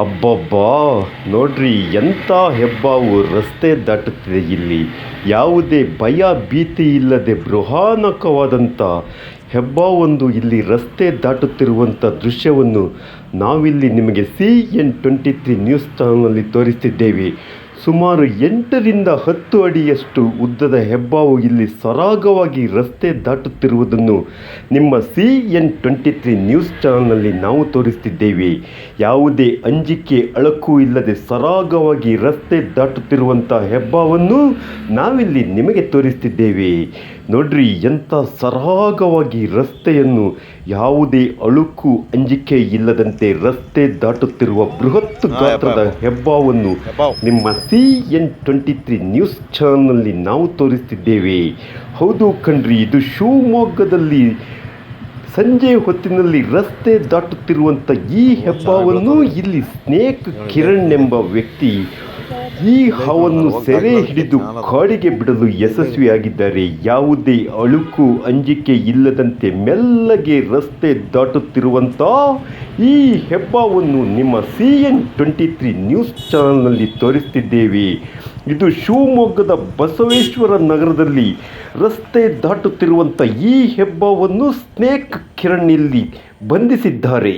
ಅಬ್ಬಬ್ಬಾ! ನೋಡ್ರಿ ಎಂಥ ಹೆಬ್ಬಾವು ರಸ್ತೆ ದಾಟುತ್ತಿದೆ ಇಲ್ಲಿ. ಯಾವುದೇ ಭಯ ಭೀತಿ ಇಲ್ಲದೆ ಭಯಾನಕವಾದಂಥ ಹೆಬ್ಬಾವೊಂದು ಇಲ್ಲಿ ರಸ್ತೆ ದಾಟುತ್ತಿರುವಂಥ ದೃಶ್ಯವನ್ನು ನಾವಿಲ್ಲಿ ನಿಮಗೆ CN23 ನ್ಯೂಸ್ ಚಾನಲ್ನಲ್ಲಿ ತೋರಿಸ್ತಿದ್ದೇವೆ. ಸುಮಾರು 8ರಿಂದ 10 ಅಡಿಯಷ್ಟು ಉದ್ದದ ಹೆಬ್ಬಾವು ಇಲ್ಲಿ ಸರಾಗವಾಗಿ ರಸ್ತೆ ದಾಟುತ್ತಿರುವುದನ್ನು ನಿಮ್ಮ CN23 ನ್ಯೂಸ್ ಚಾನಲ್ನಲ್ಲಿ ನಾವು ತೋರಿಸ್ತಿದ್ದೇವೆ. ಯಾವುದೇ ಅಂಜಿಕೆ ಅಳಕು ಇಲ್ಲದೆ ಸರಾಗವಾಗಿ ರಸ್ತೆ ದಾಟುತ್ತಿರುವಂಥ ಹೆಬ್ಬಾವನ್ನು ನಾವಿಲ್ಲಿ ನಿಮಗೆ ತೋರಿಸ್ತಿದ್ದೇವೆ. ನೋಡ್ರಿ ಎಂಥ ಸರಾಗವಾಗಿ ರಸ್ತೆಯನ್ನು ಯಾವುದೇ ಅಳುಕು ಅಂಜಿಕೆ ಇಲ್ಲದಂತೆ ರಸ್ತೆ ದಾಟುತ್ತಿರುವ ಬೃಹತ್ ಗಾತ್ರದ ಹೆಬ್ಬಾವನ್ನು ನಿಮ್ಮ CN23 ನ್ಯೂಸ್ ಚಾನಲ್ನಲ್ಲಿ ನಾವು ತೋರಿಸ್ತಿದ್ದೇವೆ. ಹೌದು ಕಣ್ರಿ, ಇದು ಶಿವಮೊಗ್ಗದಲ್ಲಿ ಸಂಜೆ ಹೊತ್ತಿನಲ್ಲಿ ರಸ್ತೆ ದಾಟುತ್ತಿರುವಂಥ ಈ ಹೆಬ್ಬಾವನ್ನು ಇಲ್ಲಿ ಸ್ನೇಕ್ ಕಿರಣ್ ಎಂಬ ವ್ಯಕ್ತಿ ಈ ಹಾವನ್ನು ಸೆರೆ ಹಿಡಿದು ಕಾಡಿಗೆ ಬಿಡಲು ಯಶಸ್ವಿಯಾಗಿದ್ದಾರೆ. ಯಾವುದೇ ಅಳುಕು ಅಂಜಿಕೆ ಇಲ್ಲದಂತೆ ಮೆಲ್ಲಗೆ ರಸ್ತೆ ದಾಟುತ್ತಿರುವಂಥ ಈ ಹೆಬ್ಬಾವನ್ನು ನಿಮ್ಮ CN23 ನ್ಯೂಸ್ ಚಾನಲ್ನಲ್ಲಿ ತೋರಿಸ್ತಿದ್ದೇವೆ. ಇದು ಶಿವಮೊಗ್ಗದ ಬಸವೇಶ್ವರ ನಗರದಲ್ಲಿ ರಸ್ತೆ ದಾಟುತ್ತಿರುವಂಥ ಈ ಹೆಬ್ಬಾವನ್ನು ಸ್ನೇಕ್ ಕಿರಣ್ ಇಲ್ಲಿ ಬಂಧಿಸಿದ್ದಾರೆ.